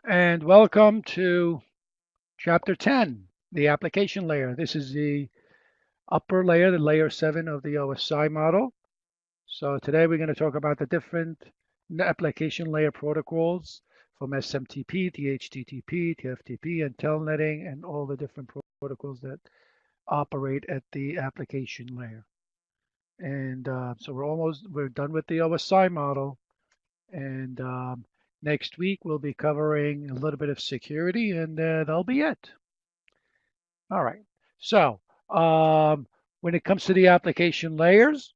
And welcome to Chapter 10, the application layer. This is the upper layer, the layer 7 of the OSI model. So today we're going to talk about the different application layer protocols from SMTP, DHCP, TFTP, and telnetting, and all the different protocols that operate at the application layer. And so we're done with the OSI model. And next week we'll be covering a little bit of security, and that'll be it. All right. So when it comes to the application layers,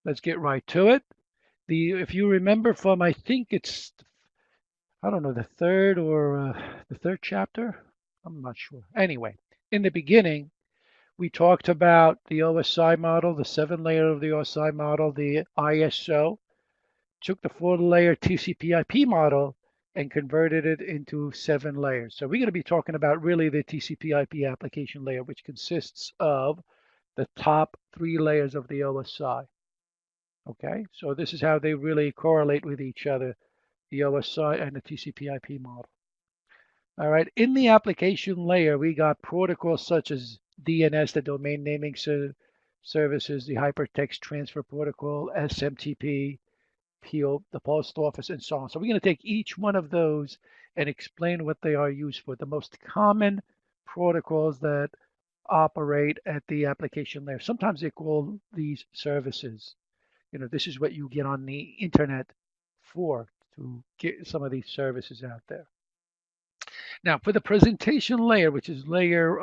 let's get right to it. If you remember from, I think it's, I don't know, the third chapter. I'm not sure. Anyway, in the beginning, we talked about the OSI model, the 7-layer of the OSI model, the ISO, took the 4-layer TCP/IP model and converted it into 7 layers. So we're going to be talking about really the TCP/IP application layer, which consists of the top 3 layers of the OSI. Okay, so this is how they really correlate with each other, the OSI and the TCP/IP model. All right, in the application layer, we got protocols such as DNS, the domain naming services, the Hypertext transfer protocol, SMTP, the post office, and so on. So we're going to take each one of those and explain what they are used for. The most common protocols that operate at the application layer. Sometimes they call these services. This is what you get on the internet for, to get some of these services out there. Now, for the presentation layer, which is layer,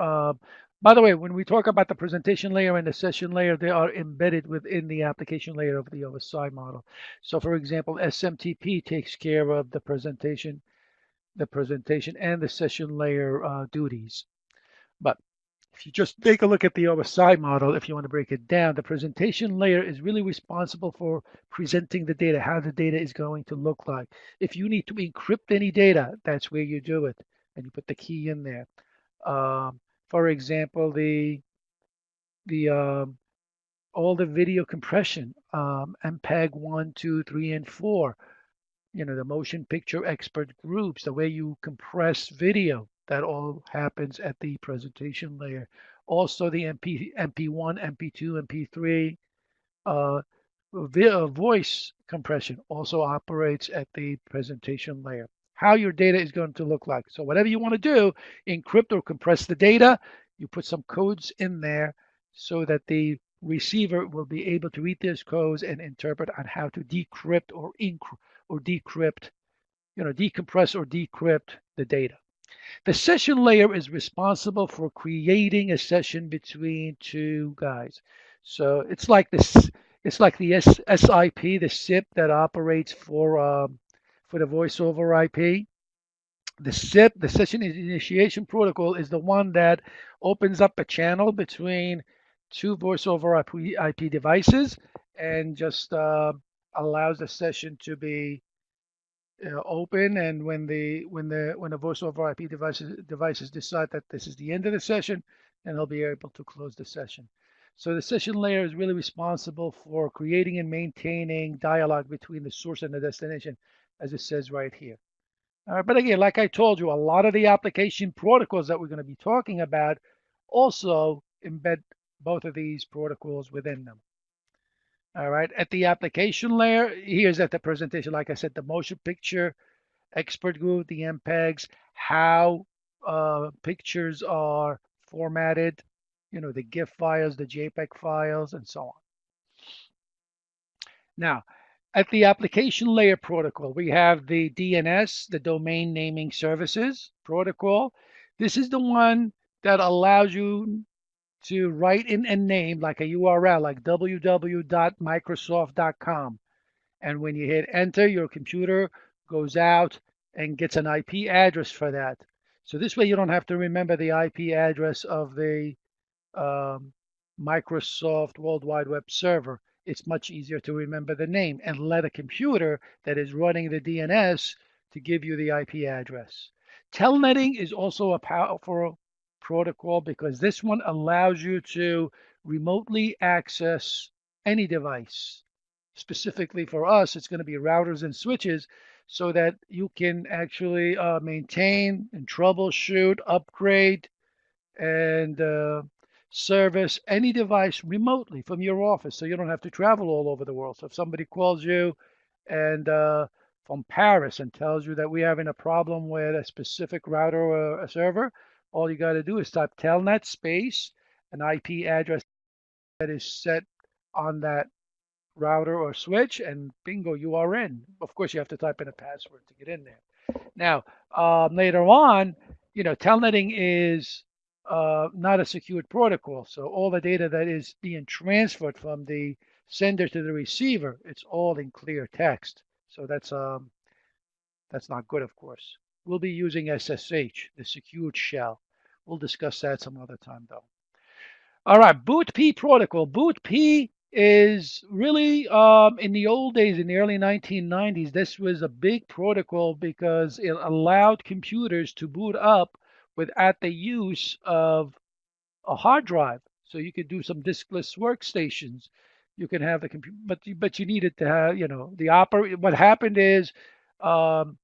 by the way, when we talk about the presentation layer and the session layer, they are embedded within the application layer of the OSI model. So for example, SMTP takes care of the presentation and the session layer duties. But if you just take a look at the OSI model, if you want to break it down, the presentation layer is really responsible for presenting the data, how the data is going to look like. If you need to encrypt any data, that's where you do it, and you put the key in there. For example, all the video compression, MPEG 1, 2, 3, and 4, the motion picture expert groups, the way you compress video, that all happens at the presentation layer. Also the MP1, MP2, MP3, voice compression also operates at the presentation layer. How your data is going to look like. So whatever you want to do, encrypt or compress the data, you put some codes in there so that the receiver will be able to read those codes and interpret on how to decrypt or decrypt, decompress or decrypt the data. The session layer is responsible for creating a session between two guys. So it's like this. It's like the SIP, the SIP that operates for the voice over IP. The SIP, the session initiation protocol, is the one that opens up a channel between two voice over IP devices and just allows the session to be open, and when the voice over IP devices decide that this is the end of the session, then they'll be able to close the session. So the session layer is really responsible for creating and maintaining dialogue between the source and the destination, as it says right here. But again, like I told you, a lot of the application protocols that we're going to be talking about also embed both of these protocols within them. All right, at the application layer, here's at the presentation, like I said, the motion picture expert group, the MPEGs, how pictures are formatted, the GIF files, the JPEG files, and so on. Now, at the application layer protocol, we have the DNS, the domain naming services protocol. This is the one that allows you to write in a name like a URL, like www.microsoft.com. And when you hit enter, your computer goes out and gets an IP address for that. So this way you don't have to remember the IP address of the Microsoft World Wide Web server. It's much easier to remember the name and let a computer that is running the DNS to give you the IP address. Telnetting is also a powerful protocol because this one allows you to remotely access any device. Specifically for us, it's going to be routers and switches so that you can actually maintain and troubleshoot, upgrade, and service any device remotely from your office, so you don't have to travel all over the world. So if somebody calls you and from Paris and tells you that we're having a problem with a specific router or a server, all you got to do is type telnet space an IP address that is set on that router or switch, and bingo, you are in. Of course, you have to type in a password to get in there. Now, later on, telnetting is not a secured protocol. So all the data that is being transferred from the sender to the receiver, it's all in clear text. So that's not good, of course. We'll be using SSH, the secured shell. We'll discuss that some other time, though. All right, BootP protocol. BootP is really, in the old days, in the early 1990s, this was a big protocol because it allowed computers to boot up without the use of a hard drive. So you could do some diskless workstations. You can have the computer, but you needed to have, the operate. What happened is, um,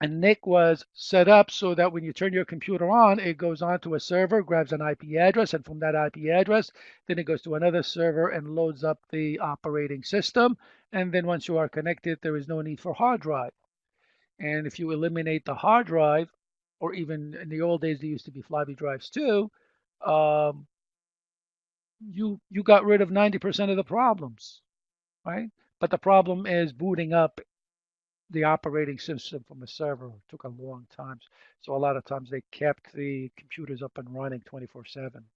a NIC was set up so that when you turn your computer on, it goes onto a server, grabs an IP address, and from that IP address, then it goes to another server and loads up the operating system. And then once you are connected, there is no need for hard drive. And if you eliminate the hard drive, or even in the old days, there used to be floppy drives too, um, you got rid of 90% of the problems, right? But the problem is booting up the operating system from a server. It took a long time. So a lot of times they kept the computers up and running 24/7.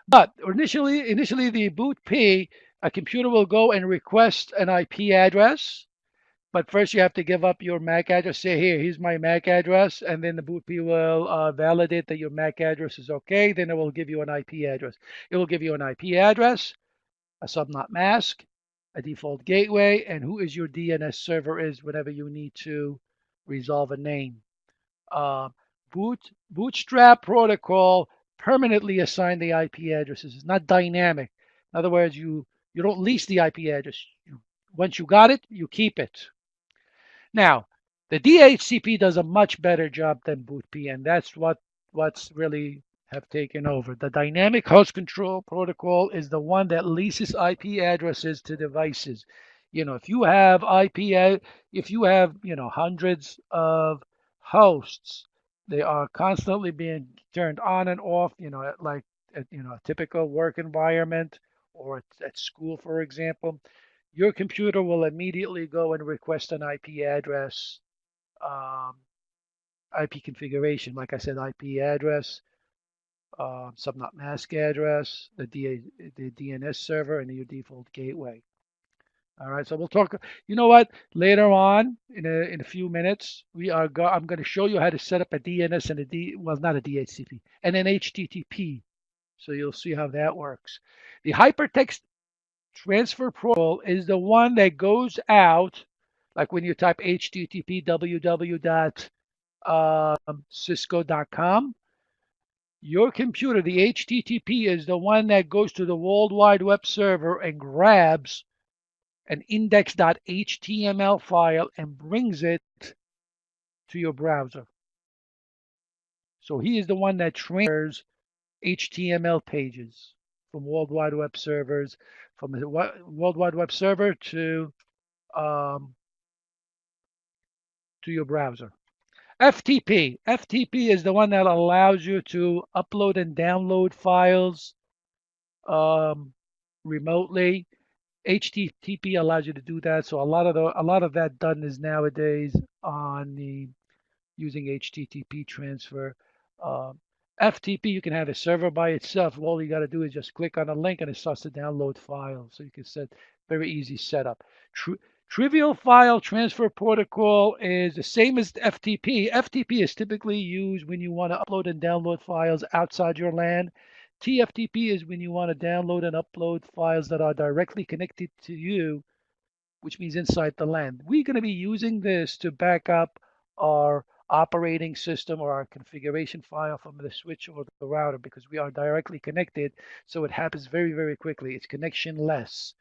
But initially the boot P, a computer will go and request an IP address. But first you have to give up your MAC address. Say, here's my MAC address, and then the boot P will validate that your MAC address is okay. Then it will give you an IP address. It will give you an IP address, a subnet mask, a default gateway, and who is your DNS server is whenever you need to resolve a name. Uh, Bootstrap protocol permanently assign the IP addresses. It's not dynamic. In other words, you don't lease the IP address. Once you got it, you keep it. Now, the DHCP does a much better job than BootP, and that's what's really have taken over. The dynamic host control protocol is the one that leases IP addresses to devices. If you have if you have, hundreds of hosts, they are constantly being turned on and off, like a typical work environment or at school, for example. Your computer will immediately go and request an IP address, um, IP configuration. Like I said, IP address, subnet mask address, the DNS server, and your default gateway. All right, so we'll talk. You know what? Later on, in a few minutes, I'm going to show you how to set up a DNS and not a DHCP, and an HTTP. So you'll see how that works. The hypertext transfer protocol is the one that goes out, like when you type http www.cisco.com. Your computer, the HTTP, is the one that goes to the World Wide Web server and grabs an index.html file and brings it to your browser. So he is the one that transfers HTML pages from World Wide Web servers, from the World Wide Web server to your browser. FTP is the one that allows you to upload and download files remotely. HTTP allows you to do that. So a lot of that done is nowadays on the using HTTP transfer. FTP, you can have a server by itself. All you got to do is just click on a link and it starts to download files. So you can set very easy setup. Trivial file transfer protocol is the same as FTP. FTP is typically used when you want to upload and download files outside your LAN. TFTP is when you want to download and upload files that are directly connected to you, which means inside the LAN. We're going to be using this to back up our operating system or our configuration file from the switch or the router because we are directly connected. So it happens very, very quickly. It's connectionless.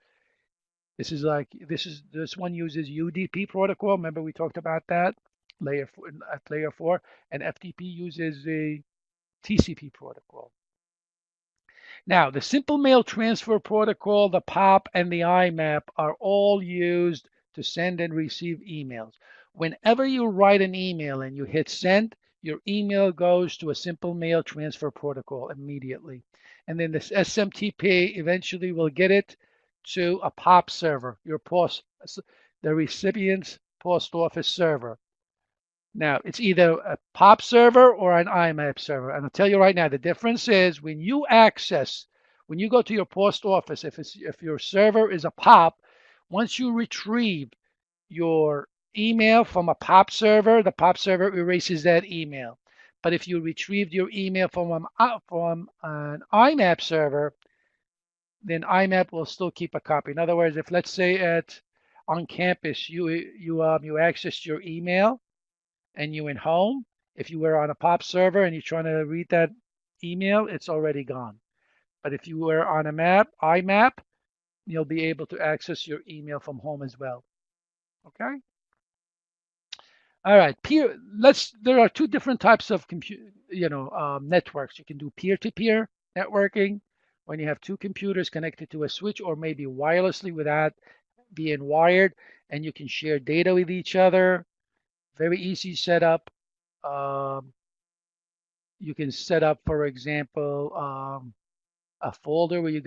This one uses UDP protocol. Remember we talked about that at layer 4, and FTP uses the TCP protocol. Now, the Simple Mail Transfer Protocol, the POP, and the IMAP are all used to send and receive emails. Whenever you write an email and you hit send, your email goes to a Simple Mail Transfer Protocol immediately. And then this SMTP eventually will get it to a POP server, the recipient's post office server. Now, it's either a POP server or an IMAP server. And I'll tell you right now, the difference is when you go to your post office, if your server is a POP, once you retrieve your email from a POP server, the POP server erases that email. But if you retrieved your email from an IMAP server, then IMAP will still keep a copy. In other words, if let's say on campus you accessed your email and you went home, if you were on a POP server and you're trying to read that email, it's already gone. But if you were on a IMAP, you'll be able to access your email from home as well. Okay. All right. There are two different types of networks. You can do peer-to-peer networking when you have two computers connected to a switch or maybe wirelessly without being wired, and you can share data with each other. Very easy setup. You can set up, for example, a folder where you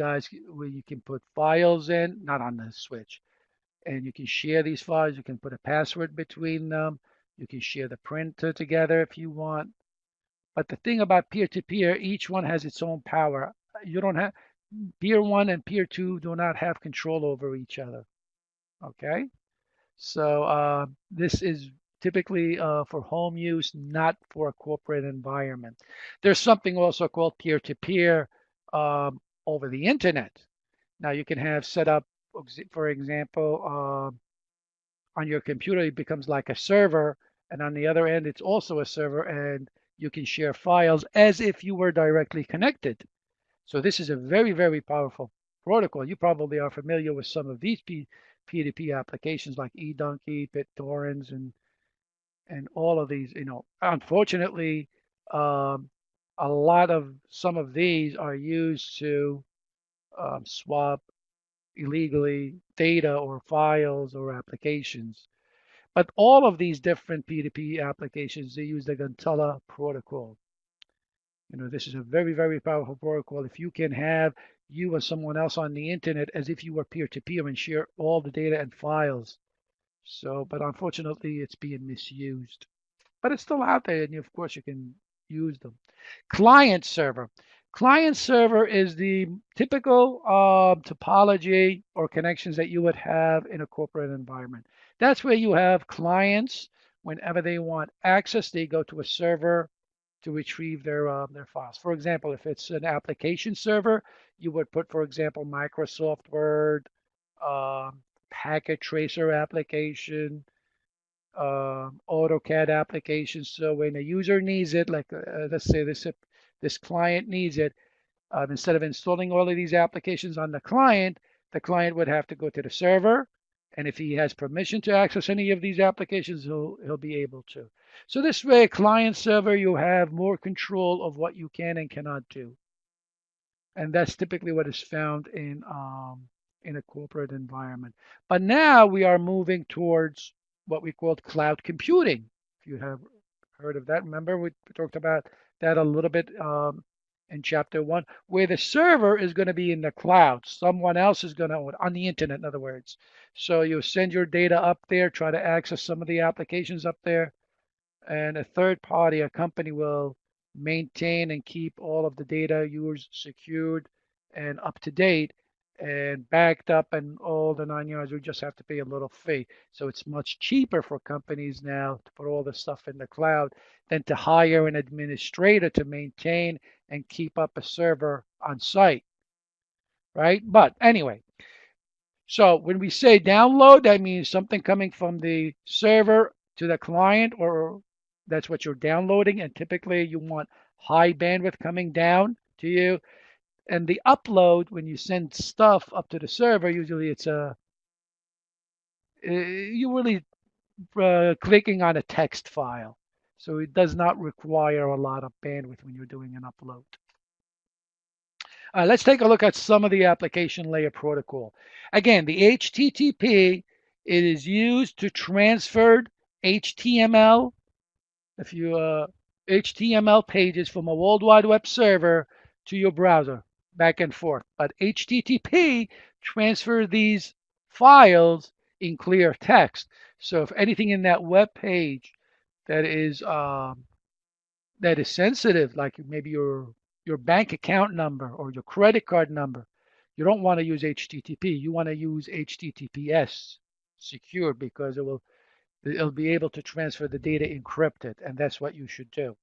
can put files in, not on the switch, and you can share these files. You can put a password between them. You can share the printer together if you want. But the thing about peer-to-peer, each one has its own power. You don't have peer 1 and peer 2 do not have control over each other. Okay, so this is typically for home use, not for a corporate environment. There's something also called peer-to-peer over the internet. Now you can have set up, for example, on your computer, it becomes like a server, and on the other end, it's also a server, and you can share files as if you were directly connected. So this is a very, very powerful protocol. You probably are familiar with some of these P2P applications like eDonkey, BitTorrents, and all of these. Unfortunately, a lot of some of these are used to swap illegally data or files or applications. But all of these different P2P applications, they use the Gantella protocol. This is a very, very powerful protocol. If you can have you and someone else on the internet as if you were peer-to-peer and share all the data and files. But unfortunately, it's being misused. But it's still out there, and of course, you can use them. Client server. Client server is the typical topology or connections that you would have in a corporate environment. That's where you have clients. Whenever they want access, they go to a server to retrieve their files. For example, if it's an application server, you would put, for example, Microsoft Word, packet tracer application, AutoCAD applications. So when a user needs it, like let's say this client needs it, instead of installing all of these applications on the client would have to go to the server, and if he has permission to access any of these applications, he'll be able to. So this way, client server, you have more control of what you can and cannot do, and that's typically what is found in a corporate environment. But now we are moving towards what we call cloud computing. If you have heard of that, remember we talked about that a little bit in chapter 1, where the server is going to be in the cloud. Someone else is going to on the internet, in other words. So you send your data up there, try to access some of the applications up there, and a third party, a company, will maintain and keep all of the data yours secured and up to date and backed up and all the 9 yards. We just have to pay a little fee. So it's much cheaper for companies now to put all the stuff in the cloud than to hire an administrator to maintain and keep up a server on site, right? But anyway, so when we say download, that means something coming from the server to the client, or that's what you're downloading. And typically you want high bandwidth coming down to you. And the upload, when you send stuff up to the server, usually it's a you really clicking on a text file. So it does not require a lot of bandwidth when you're doing an upload. Let's take a look at some of the application layer protocol. Again, the HTTP, it is used to transfer HTML, if you HTML pages from a World Wide Web server to your browser, back and forth. But HTTP transfers these files in clear text. So if anything in that web page that is sensitive, like maybe your bank account number or your credit card number, you don't want to use HTTP. You want to use HTTPS, secure, because it'll be able to transfer the data encrypted, and that's what you should do.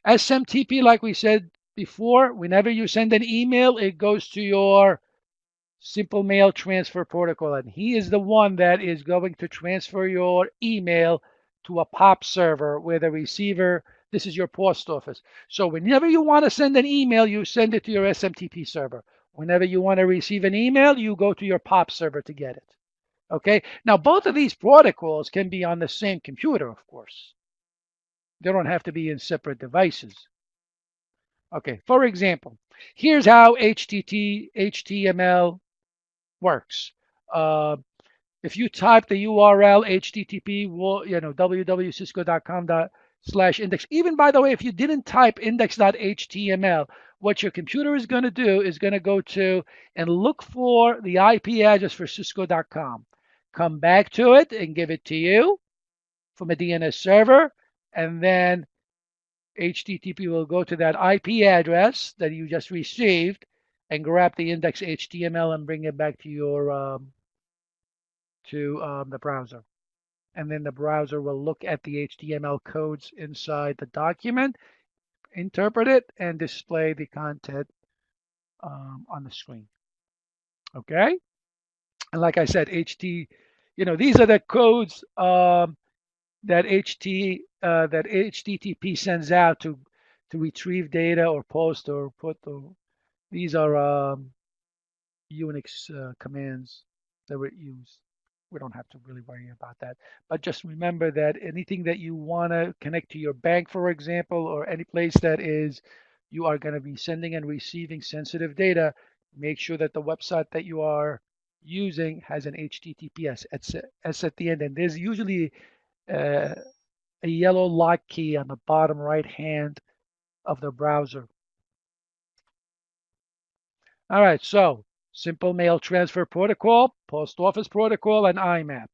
SMTP, like we said before, whenever you send an email, it goes to your Simple Mail Transfer Protocol, and he is the one that is going to transfer your email to a POP server where the receiver, this is your post office. So whenever you want to send an email, you send it to your SMTP server. Whenever you want to receive an email, you go to your POP server to get it. Okay, now both of these protocols can be on the same computer, of course. They don't have to be in separate devices. Okay, for example, here's how HTML works. If you type the URL HTTP, www.cisco.com/index, even by the way, if you didn't type index.html, what your computer is going to do is going to go to and look for the IP address for cisco.com. Come back to it and give it to you from a DNS server, and then HTTP will go to that IP address that you just received and grab the index HTML and bring it back to your the browser. And then the browser will look at the HTML codes inside the document, interpret it, and display the content on the screen. Okay? And like I said, these are the codes that HTTP sends out to retrieve data or post or put. These are Unix commands that we use. We don't have to really worry about that. But just remember that anything that you want to connect to your bank, for example, or any place that you are going to be sending and receiving sensitive data, make sure that the website that you are using has an HTTPS S at the end. And there's usually a yellow lock key on the bottom right hand of the browser. All right, so Simple Mail Transfer Protocol, Post Office Protocol, and IMAP.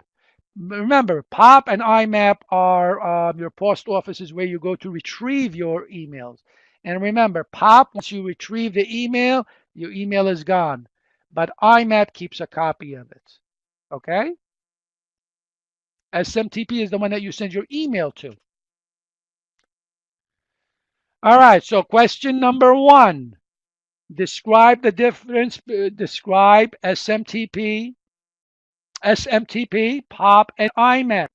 Remember, POP and IMAP are your post offices where you go to retrieve your emails. And remember, POP, once you retrieve the email, your email is gone. But IMAP keeps a copy of it. Okay? SMTP is the one that you send your email to. All right, so question number 1. Describe the difference, describe SMTP, POP, and IMAP.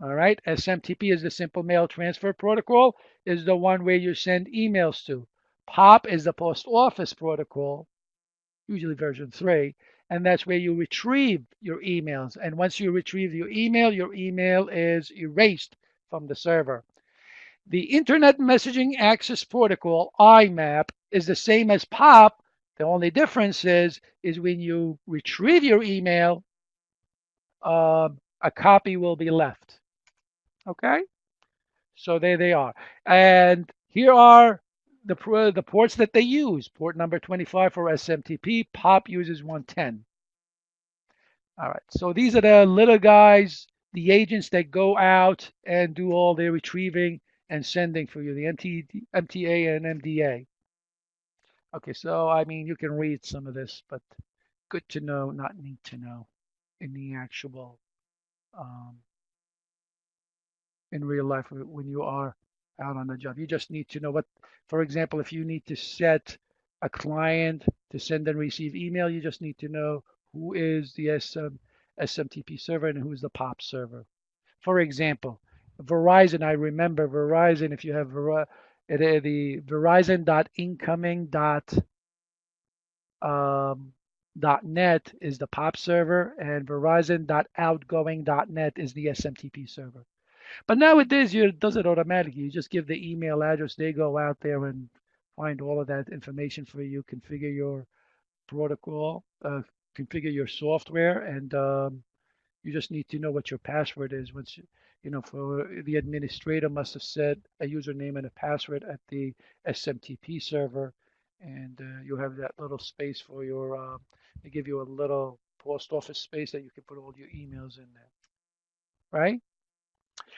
All right, SMTP is the Simple Mail Transfer Protocol, is the one where you send emails to. POP is the Post Office Protocol, usually version 3, and that's where you retrieve your emails. And once you retrieve your email is erased from the server. The Internet Messaging Access Protocol, IMAP, is the same as POP. The only difference is when you retrieve your email, a copy will be left. Okay? So there they are. And here are the ports that they use. Port number 25 for SMTP. POP uses 110. All right. So these are the little guys, the agents that go out and do all their retrieving and sending for you, the MTA and MDA. Okay, so I mean, you can read some of this, but good to know, not need to know in the actual, in real life when you are out on the job. You just need to know what, for example, if you need to set a client to send and receive email, you just need to know who is the SMTP server and who's the POP server. For example, Verizon, I remember Verizon, if you have the Verizon.incoming Verizon.net is the POP server, and Verizon.outgoing.net is the SMTP server. But nowadays, it does it automatically. You just give the email address. They go out there and find all of that information for you, configure your protocol, configure your software, and you just need to know what your password is. Once for the administrator must have set a username and a password at the SMTP server, and you have that little space for your. They give you a little post office space that you can put all your emails in there, right?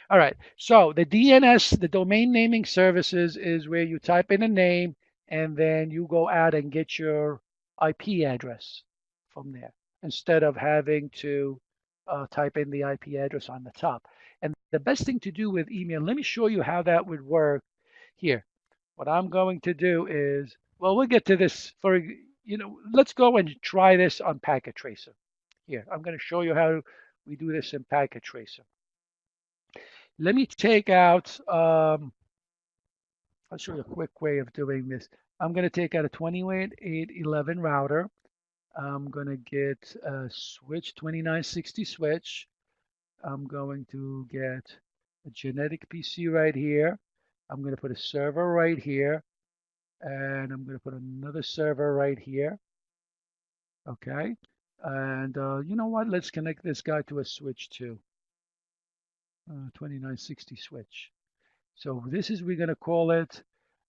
All right. So the DNS, the domain naming services, is where you type in a name and then you go out and get your IP address from there instead of having to type in the IP address on the top. And the best thing to do with email, let me show you how that would work here. What I'm going to do is, well, we'll get to this let's go and try this on Packet Tracer. Here, I'm going to show you how we do this in Packet Tracer. Let me take out, I'll show you a quick way of doing this. I'm going to take out a 28.8.11 router. I'm going to get a switch, 2960 switch. I'm going to get a genetic PC right here. I'm going to put a server right here. And I'm going to put another server right here. Okay. And you know what? Let's connect this guy to a switch too. 2960 switch. So this is, we're going to call it,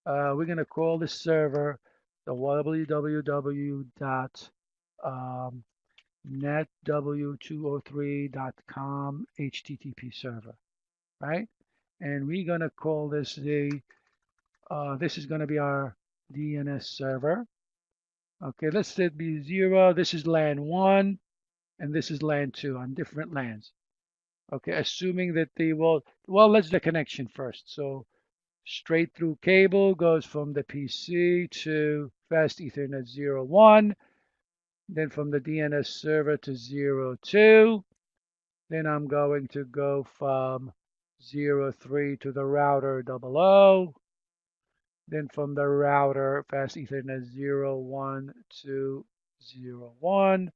we're going to call this server the www.netw203.com HTTP server, right? And we're going to call this this is going to be our DNS server. Okay, let's say it be 0. This is LAN 1, and this is LAN 2 on different LANs. Okay, assuming that let's do the connection first. So straight through cable goes from the PC to fast Ethernet 0.1, then from the DNS server to 0.2. Then I'm going to go from 0.3 to the router 00. Then from the router fast Ethernet 0.1 to 0.1.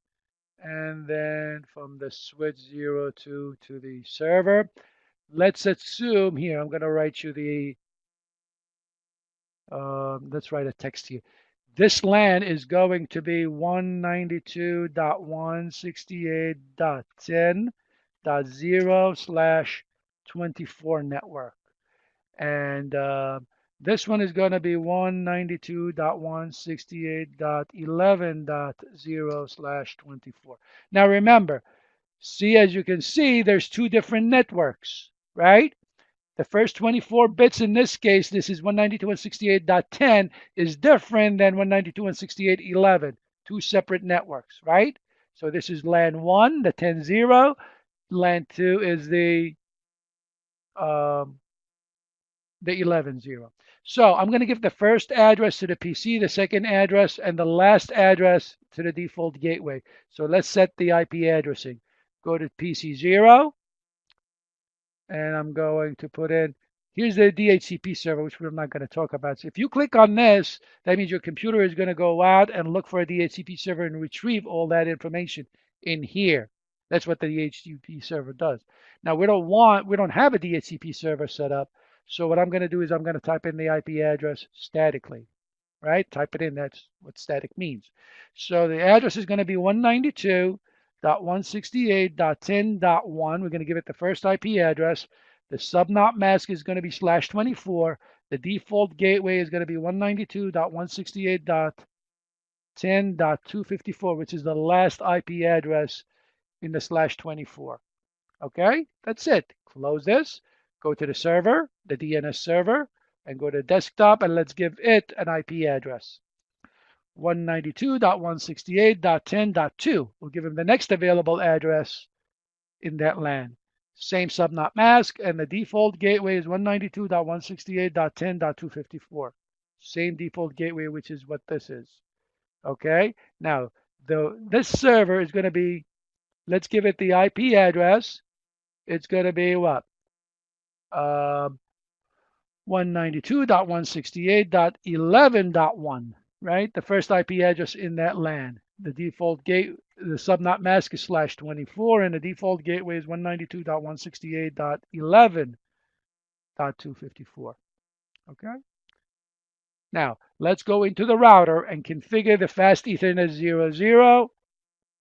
And then from the switch 0.2 to the server. Let's assume here, I'm going to write you let's write a text here. This LAN is going to be 192.168.10.0/24 network. And this one is going to be 192.168.11.0/24. Now remember, as you can see, there's two different networks, right? The first 24 bits in this case, this is 192.168.10, is different than 192.168.11, two separate networks, right? So this is LAN 1, the 10.0. LAN 2 is the 11.0. So I'm going to give the first address to the PC, the second address, and the last address to the default gateway. So let's set the IP addressing. Go to PC 0, and I'm going to put in, here's the DHCP server, which we're not going to talk about. So if you click on this, that means your computer is going to go out and look for a DHCP server and retrieve all that information in here. That's what the DHCP server does. Now we don't have a DHCP server set up. So what I'm going to do is I'm going to type in the IP address statically, right? Type it in. That's what static means. So the address is going to be 192.168.10.1. We're going to give it the first IP address. The subnet mask is going to be /24. The default gateway is going to be 192.168.10.254, which is the last IP address in the /24. Okay, that's it. Close this. Go to the server, the DNS server, and go to desktop, and let's give it an IP address. 192.168.10.2. We'll give him the next available address in that LAN. Same subnet mask, and the default gateway is 192.168.10.254. Same default gateway, which is what this is. Okay, now this server is going to be, let's give it the IP address. It's going to be what? 192.168.11.1, right? The first IP address in that LAN. The default gate, the subnet mask is /24, and the default gateway is 192.168.11.254. Okay. Now let's go into the router and configure the fast Ethernet 00.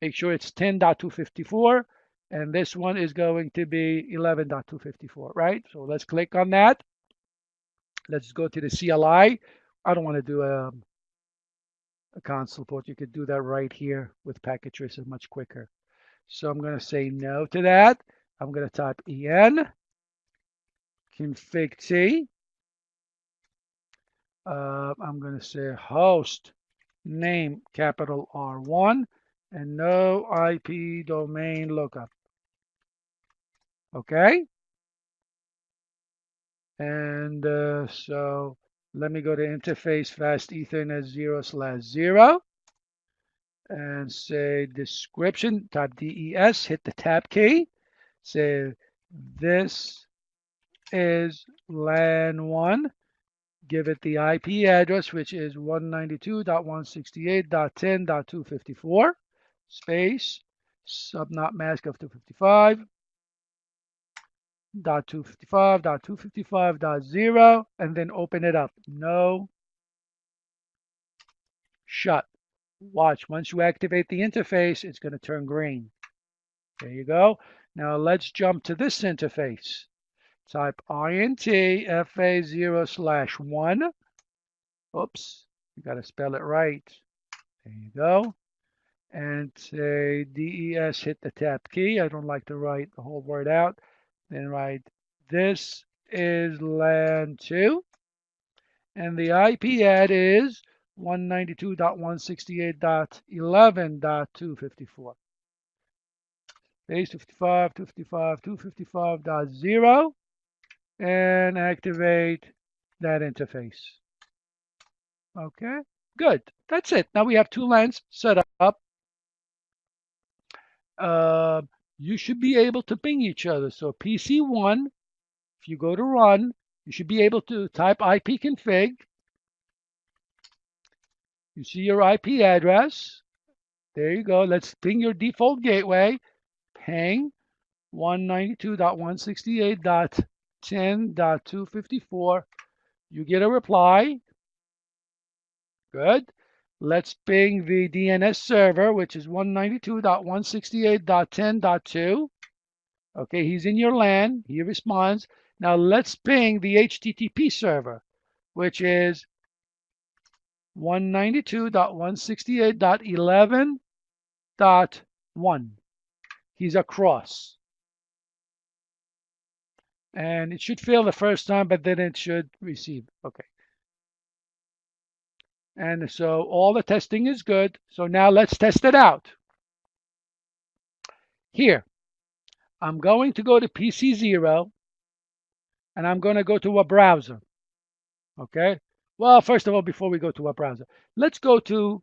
Make sure it's 10.254, and this one is going to be 11.254, right? So let's click on that. Let's go to the CLI. I don't want to do a console port. You could do that right here with Packet Tracer much quicker. So I'm going to say no to that. I'm going to type en config t. I'm going to say host name capital R1 and no IP domain lookup. Okay. And so let me go to interface fast Ethernet 0/0 and say description, type DES, hit the tab key, say this is LAN 1, give it the IP address, which is 192.168.10.254, space, subnet mask of 255.255.255.0, and then open it up. No, shut. Watch, once you activate the interface, it's going to turn green. There you go. Now let's jump to this interface. Type int fa0/1. Oops, you got to spell it right. There you go. And say DES, hit the tab key. I don't like to write the whole word out. Then write this is LAN 2. And the IP ad is 192.168.11.254. Base 255, 255, 255.0, and activate that interface. Okay, good. That's it. Now we have two LANs set up. You should be able to ping each other. So PC1, if you go to run, you should be able to type ipconfig. You see your IP address. There you go. Let's ping your default gateway. Ping 192.168.10.254. You get a reply. Good. Let's ping the DNS server, which is 192.168.10.2. Okay, he's in your LAN. He responds. Now let's ping the HTTP server, which is 192.168.11.1. He's across. And it should fail the first time, but then it should receive. Okay. And so all the testing is good. So now let's test it out. Here, I'm going to go to PC0, and I'm going to go to a browser. Okay. Well, first of all, before we go to a browser, let's go to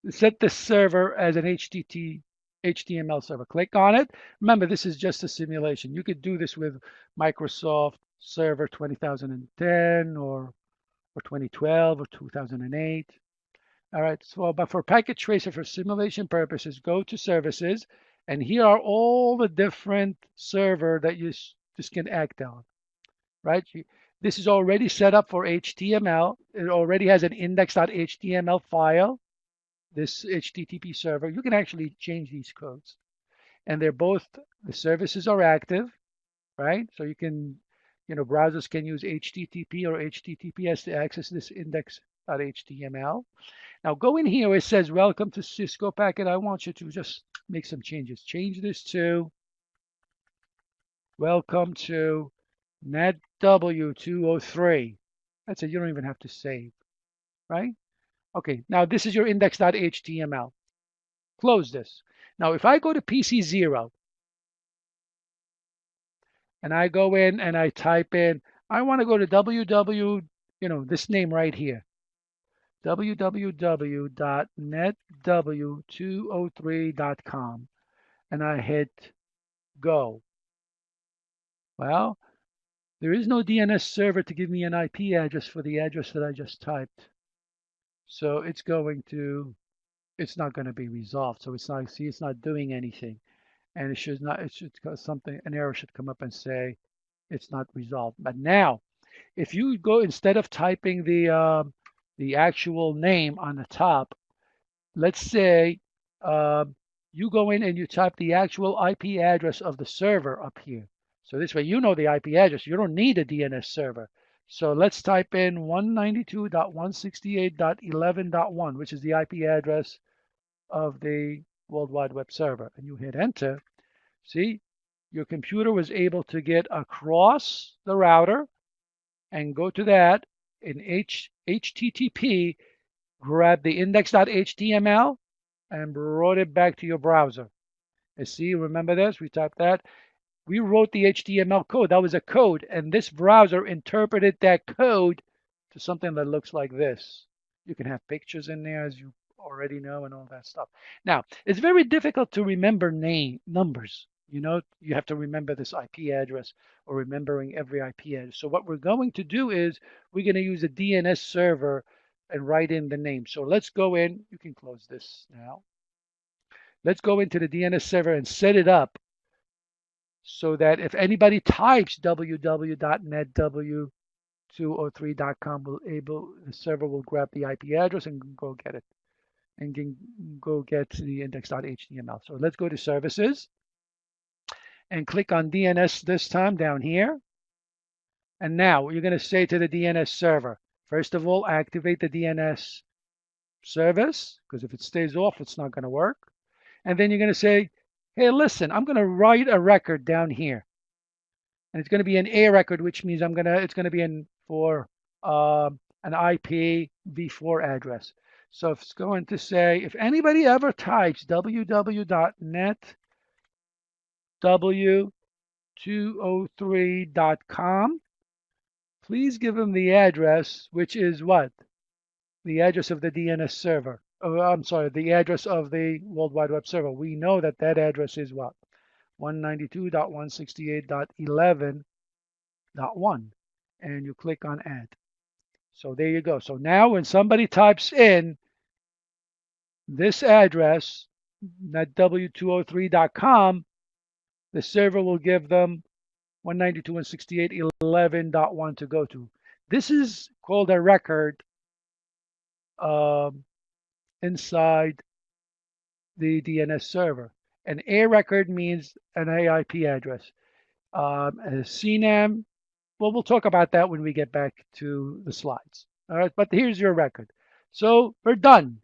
set the server as an HTML server. Click on it. Remember, this is just a simulation. You could do this with Microsoft Server 2010 or 2012 or 2008. All right, so but for Packet Tracer, for simulation purposes, go to services, and here are all the different server that this can act on, right? This is already set up for HTML. It already has an index.html file, this HTTP server. You can actually change these codes. And they're both, the services are active, right? So you can, browsers can use HTTP or HTTPS to access this index.html. Now go in here, it says, welcome to Cisco Packet. I want you to just make some changes. Change this to, welcome to NetW203. That's it, you don't even have to save, right? Okay, now this is your index.html. Close this. Now if I go to PC0, and I go in and I type in, I want to go to this name right here, www.netw203.com, and I hit go. Well, there is no DNS server to give me an IP address for the address that I just typed. So it's going to it's not going to be resolved. So it's not, see, it's not doing anything. And it should not, it should, something, an error should come up and say it's not resolved. But now, if you go, instead of typing the actual name on the top, let's say you go in and you type the actual IP address of the server up here. So this way you know the IP address. You don't need a DNS server. So let's type in 192.168.11.1, which is the IP address of the World Wide Web server. And you hit enter. See, your computer was able to get across the router and go to that in HTTP, grab the index.html and brought it back to your browser. And see, remember this? We typed that. We wrote the HTML code. That was a code. And this browser interpreted that code to something that looks like this. You can have pictures in there, as you already know, and all that stuff. Now, it's very difficult to remember numbers. You know, you have to remember this IP address or remembering every IP address. So what we're going to do is we're going to use a DNS server and write in the name. So let's go in. You can close this now. Let's go into the DNS server and set it up so that if anybody types www.netw203.com, the server will grab the IP address and go get it, and can go get the index.html. So let's go to services and click on DNS this time down here. And now you're going to say to the DNS server, first of all, activate the DNS service, because if it stays off, it's not going to work. And then you're going to say, hey, listen, I'm going to write a record down here. And it's going to be an A record, which means it's going to be in for an IPv4 address. So if it's going to say, if anybody ever types www.netw203.com, please give them the address, which is what? The address of the DNS server. Oh, I'm sorry, the address of the World Wide Web server. We know that that address is what? 192.168.11.1. And you click on add. So there you go. So now when somebody types in this address, netw203.com, the server will give them 192.168.11.1 to go to. This is called a record inside the DNS server. An A record means an AIP address. A CNAM, well, we'll talk about that when we get back to the slides. All right, but here's your record. So we're done.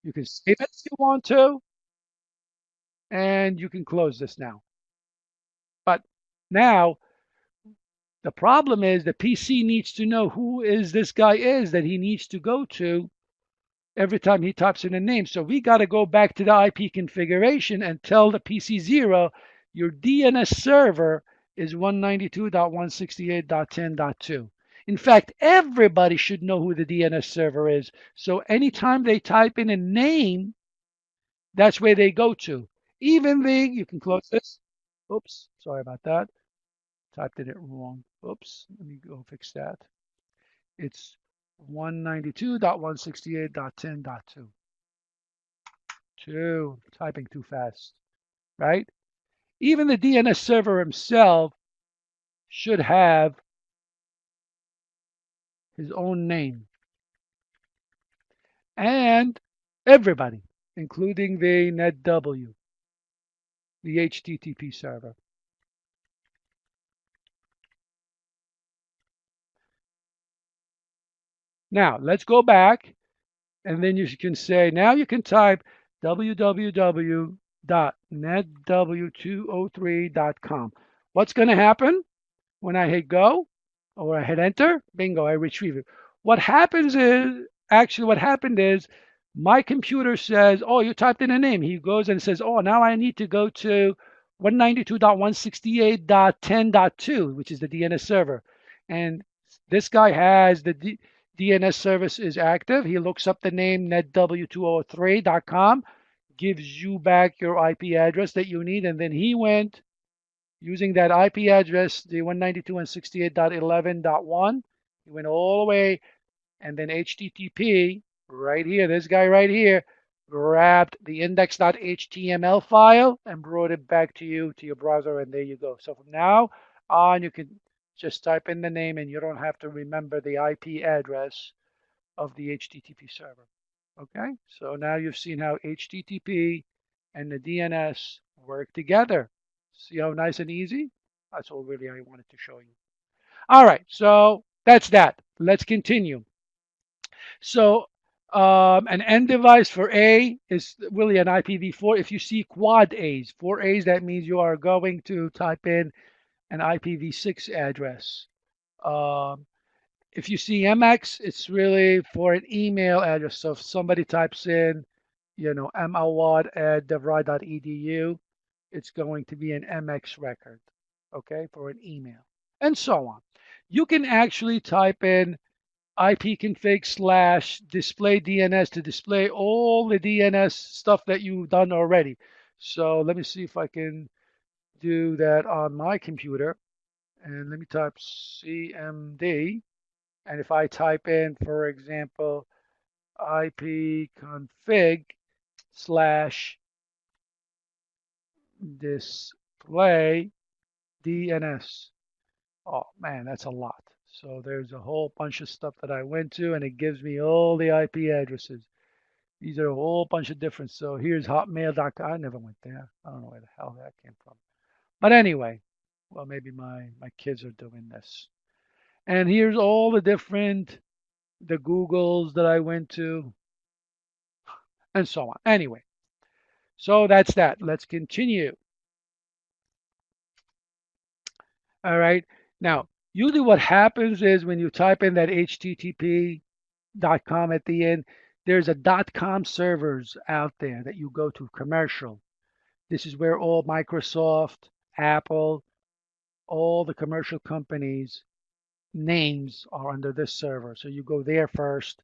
You can save it if you want to, and you can close this now. But now, the problem is the PC needs to know who is this guy is that he needs to go to every time he types in a name. So we got to go back to the IP configuration and tell the PC0 your DNS server is 192.168.10.2. In fact, everybody should know who the DNS server is. So anytime they type in a name, that's where they go to. Even you can close this. Oops, sorry about that. Typed in it wrong. Oops, let me go fix that. It's 192.168.10.2. Typing too fast, right? Even the DNS server himself should have his own name. And everybody, including the NetW, the HTTP server. Now, let's go back, and then you can say, now you can type www.netw203.com. What's going to happen when I hit go or I hit enter? Bingo, I retrieve it. What happened is my computer says, oh, you typed in a name. He goes and says, oh, now I need to go to 192.168.10.2, which is the DNS server. And this guy has the DNS service is active. He looks up the name netw203.com, gives you back your IP address that you need, and then he went using that IP address, the 192.168.11.1. He went all the way, and then HTTP right here, this guy right here, grabbed the index.html file and brought it back to you, to your browser, and there you go. So from now on, you can just type in the name and you don't have to remember the IP address of the HTTP server. Okay, so now you've seen how HTTP and the DNS work together. See how nice and easy? That's all really I wanted to show you. All right, so that's that. Let's continue. So an end device for A is really an IPv4. If you see quad A's, 4 A's, that means you are going to type in an IPv6 address. If you see MX, it's really for an email address. So if somebody types in, mawad@devry.edu, it's going to be an MX record, okay, for an email, and so on. You can actually type in ipconfig/display DNS to display all the DNS stuff that you've done already. So let me see if I can do that on my computer. And let me type CMD. And if I type in, for example, ipconfig/display DNS. Oh man, that's a lot. So there's a whole bunch of stuff that I went to, and it gives me all the IP addresses. These are a whole bunch of different. So here's hotmail.com. I never went there. I don't know where the hell that came from. But anyway, well, maybe my kids are doing this. And here's all the Googles that I went to, and so on. Anyway, so that's that. Let's continue. All right. Now, usually what happens is when you type in that http.com at the end, there's a .com servers out there that you go to, commercial. This is where all Microsoft, Apple, all the commercial companies' names are under this server. So you go there first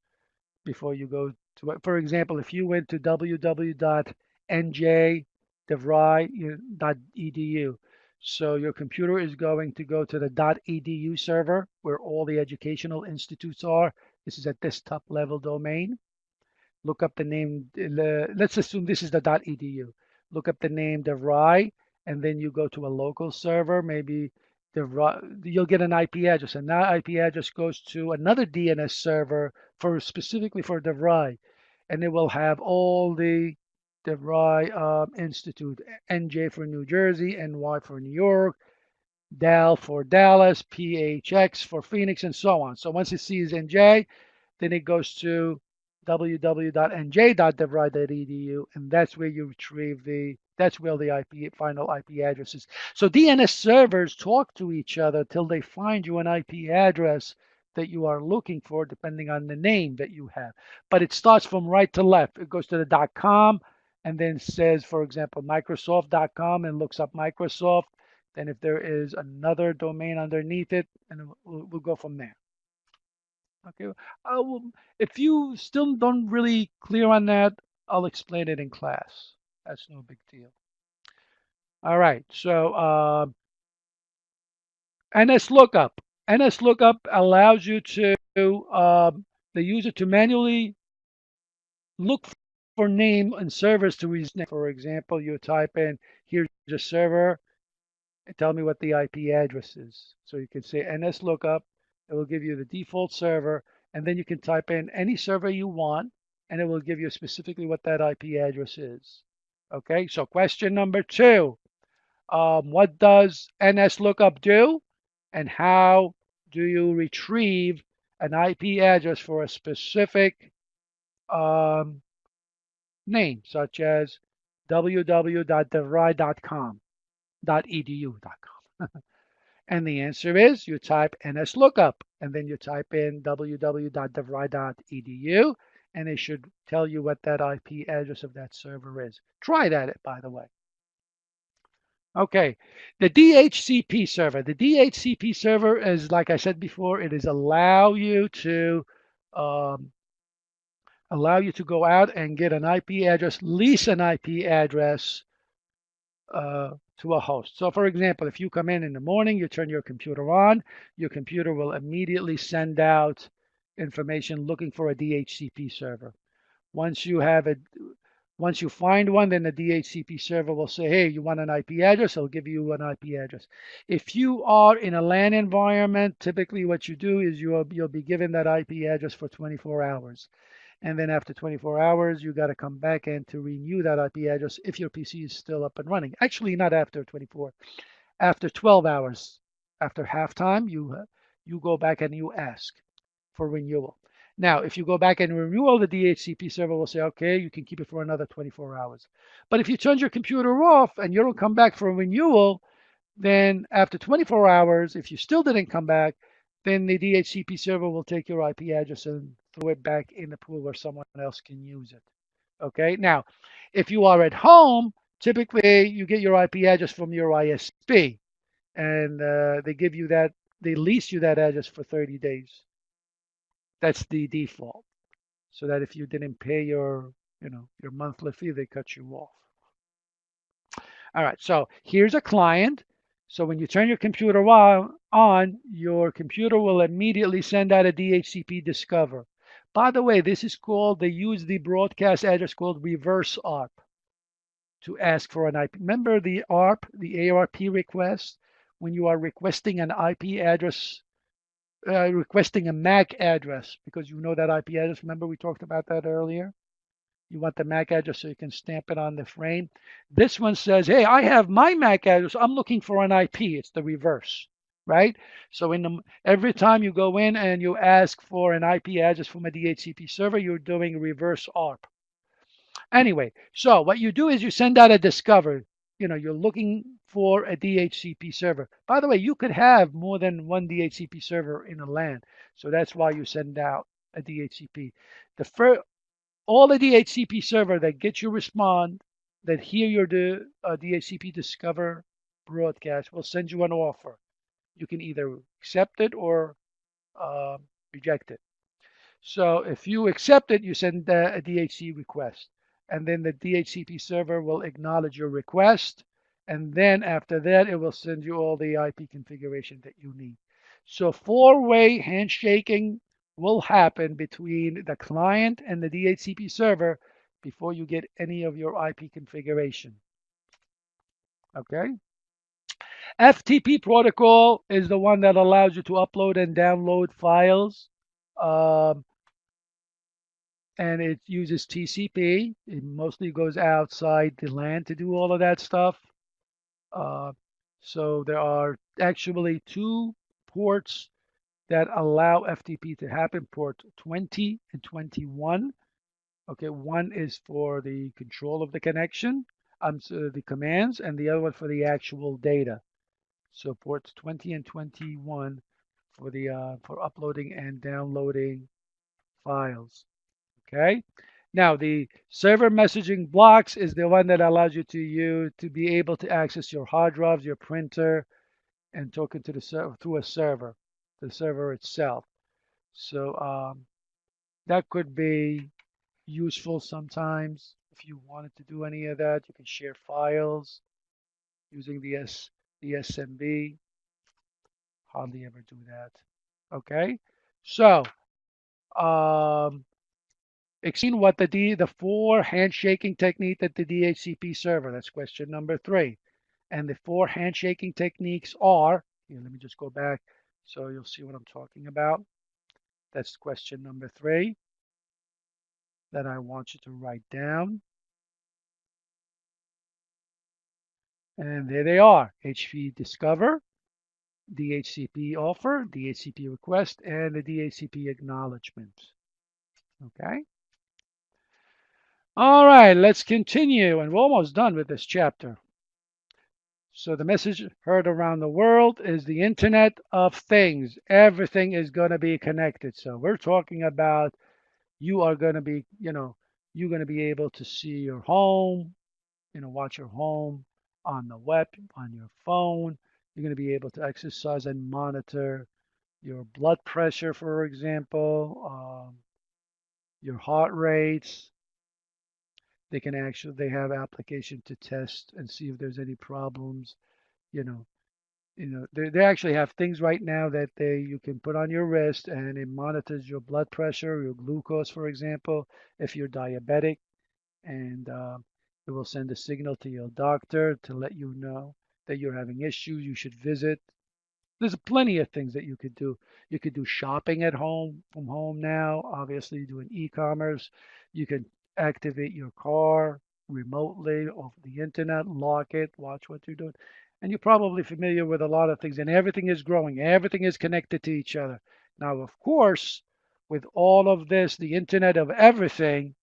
before you go to it. For example, if you went to www.njdevry.edu, so your computer is going to go to the .edu server where all the educational institutes are. This is a desktop level domain. Look up the name. Let's assume this is the .edu. Look up the name DeVry, and then you go to a local server. Maybe you'll get an IP address, and that IP address goes to another DNS server specifically for DeVry, and it will have all the DeVry Institute, NJ for New Jersey, NY for New York, DAL for Dallas, PHX for Phoenix, and so on. So once it sees NJ, then it goes to www.nj.devry.edu, and that's where you retrieve that's where the final IP address is. So DNS servers talk to each other till they find you an IP address that you are looking for, depending on the name that you have. But it starts from right to left. It goes to the .com and then says, for example, Microsoft.com, and looks up Microsoft. Then if there is another domain underneath it, and we'll go from there. Okay. If you still don't really clear on that, I'll explain it in class. That's no big deal. All right. So nslookup. nslookup allows you to the user to manually look for name and servers to read. For example, you type in, here's a server, and tell me what the IP address is. So you can say nslookup. It will give you the default server, and then you can type in any server you want, and it will give you specifically what that IP address is. Okay, so question number 2. What does nslookup do, and how do you retrieve an IP address for a specific name, such as www.devry.com.edu.com? And the answer is you type nslookup, and then you type in www.devry.edu, and it should tell you what that IP address of that server is. Try that, by the way. Okay, the DHCP server. The DHCP server is, like I said before, it is allow you to go out and get an IP address, lease an IP address to a host. So for example, if you come in the morning, you turn your computer on, your computer will immediately send out information looking for a DHCP server. Once you have it, Once you find one, then the DHCP server will say, hey, you want an IP address? It'll give you an IP address. If you are in a LAN environment, typically what you do is you'll be given that IP address for 24 hours. And then after 24 hours, you got to come back and to renew that IP address if your PC is still up and running. Actually, not after 24, after 12 hours. After halftime, you go back and you ask for renewal. Now, if you go back and renew, the DHCP server will say, okay, you can keep it for another 24 hours. But if you turn your computer off and you don't come back for renewal, then after 24 hours, if you still didn't come back, then the DHCP server will take your IP address and throw it back in the pool where someone else can use it. Okay, now, if you are at home, typically you get your IP address from your ISP, and they lease you that address for 30 days. That's the default. So that if you didn't pay your monthly fee, they cut you off. All right, so here's a client. So when you turn your computer on, your computer will immediately send out a DHCP discover. By the way, this is called, they use the broadcast address called reverse ARP to ask for an IP. Remember the ARP, the ARP request, when you are requesting an IP address, requesting a MAC address, because you know that IP address. Remember we talked about that earlier? You want the MAC address so you can stamp it on the frame. This one says, hey, I have my MAC address. I'm looking for an IP. It's the reverse, right? So every time you go in and you ask for an IP address from a DHCP server, you're doing reverse ARP. Anyway, so what you do is you send out a discover. You're looking for a DHCP server. By the way, you could have more than one DHCP server in a LAN. So that's why you send out a DHCP. All the DHCP server that get you respond, that hear your DHCP discover broadcast, will send you an offer. You can either accept it or reject it. So if you accept it, you send a DHCP request, and then the DHCP server will acknowledge your request, and then after that, it will send you all the IP configuration that you need. So four-way handshaking will happen between the client and the DHCP server before you get any of your IP configuration. Okay? FTP protocol is the one that allows you to upload and download files. And it uses TCP. It mostly goes outside the LAN to do all of that stuff. So there are actually two ports that allow FTP to happen, port 20 and 21. Okay, one is for the control of the connection, so the commands, and the other one for the actual data. So ports 20 and 21 for uploading and downloading files. Okay. Now the server messaging blocks is the one that allows you to be able to access your hard drives, your printer, and talking to the server through a server, the server itself. So that could be useful sometimes if you wanted to do any of that. You can share files using the SMB. Hardly ever do that. Okay. So explain what the four handshaking technique that the DHCP server. That's question number 3. And the 4 handshaking techniques are, here, let me just go back so you'll see what I'm talking about. That's question number 3 that I want you to write down. And there they are: HTTP discover, DHCP offer, DHCP request, and the DHCP acknowledgement. Okay. All right, let's continue. And we're almost done with this chapter. So the message heard around the world is the Internet of Things. Everything is going to be connected. So we're talking about you are going to be, you're going to be able to see your home, watch your home on the web, on your phone. You're going to be able to exercise and monitor your blood pressure, for example, your heart rates. They have application to test and see if there's any problems. They actually have things right now that you can put on your wrist, and it monitors your blood pressure, your glucose, for example, if you're diabetic, and it will send a signal to your doctor to let you know that you're having issues. You should visit. There's plenty of things that you could do. You could do shopping at home from home now. Obviously, doing e-commerce. You can activate your car remotely over the internet, lock it, watch what you're doing. And you're probably familiar with a lot of things, and everything is growing. Everything is connected to each other. Now, of course, with all of this, the Internet of Everything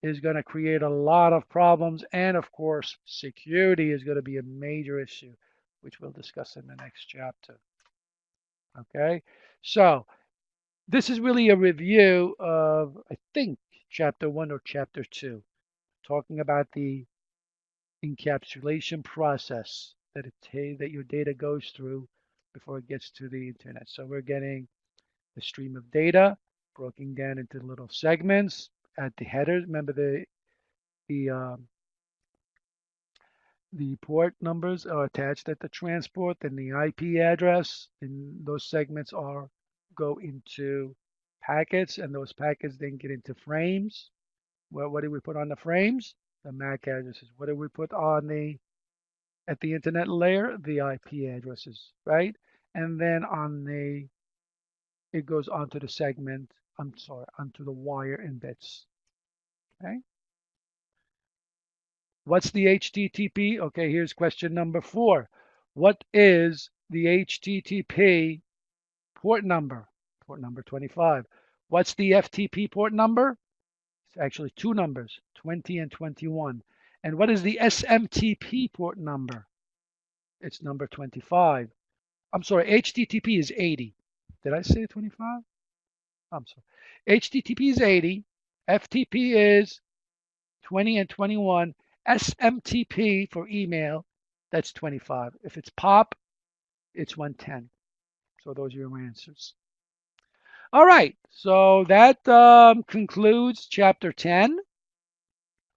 is going to create a lot of problems. And of course, security is going to be a major issue, which we'll discuss in the next chapter. Okay, so this is really a review of, I think, chapter 1 or chapter 2, talking about the encapsulation process that your data goes through before it gets to the internet. So we're getting the stream of data broken down into little segments at the headers. Remember the the port numbers are attached at the transport, and the IP address, and those segments are go into packets, and those packets then get into frames. Well, what do we put on the frames? The MAC addresses. What do we put on the at the internet layer? The IP addresses, right? And then on the it goes onto the segment. I'm sorry, onto the wire in bits. Okay. What's the HTTP? Okay, here's question number 4. What is the HTTP port number? Port number 25. What's the FTP port number? It's actually 2 numbers, 20 and 21. And what is the SMTP port number? It's number 25. I'm sorry, HTTP is 80. Did I say 25? I'm sorry. HTTP is 80. FTP is 20 and 21. SMTP for email, that's 25. If it's POP, it's 110. So those are your answers. All right, so that concludes chapter 10.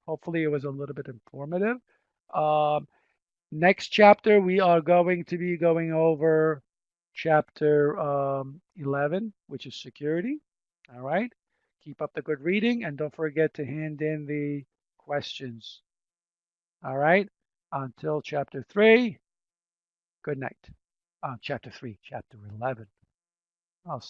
Hopefully it was a little bit informative. Next chapter, we are going to be going over chapter 11, which is security. All right, keep up the good reading, and don't forget to hand in the questions. All right, until chapter 3, good night. Chapter 3, chapter 11. I'll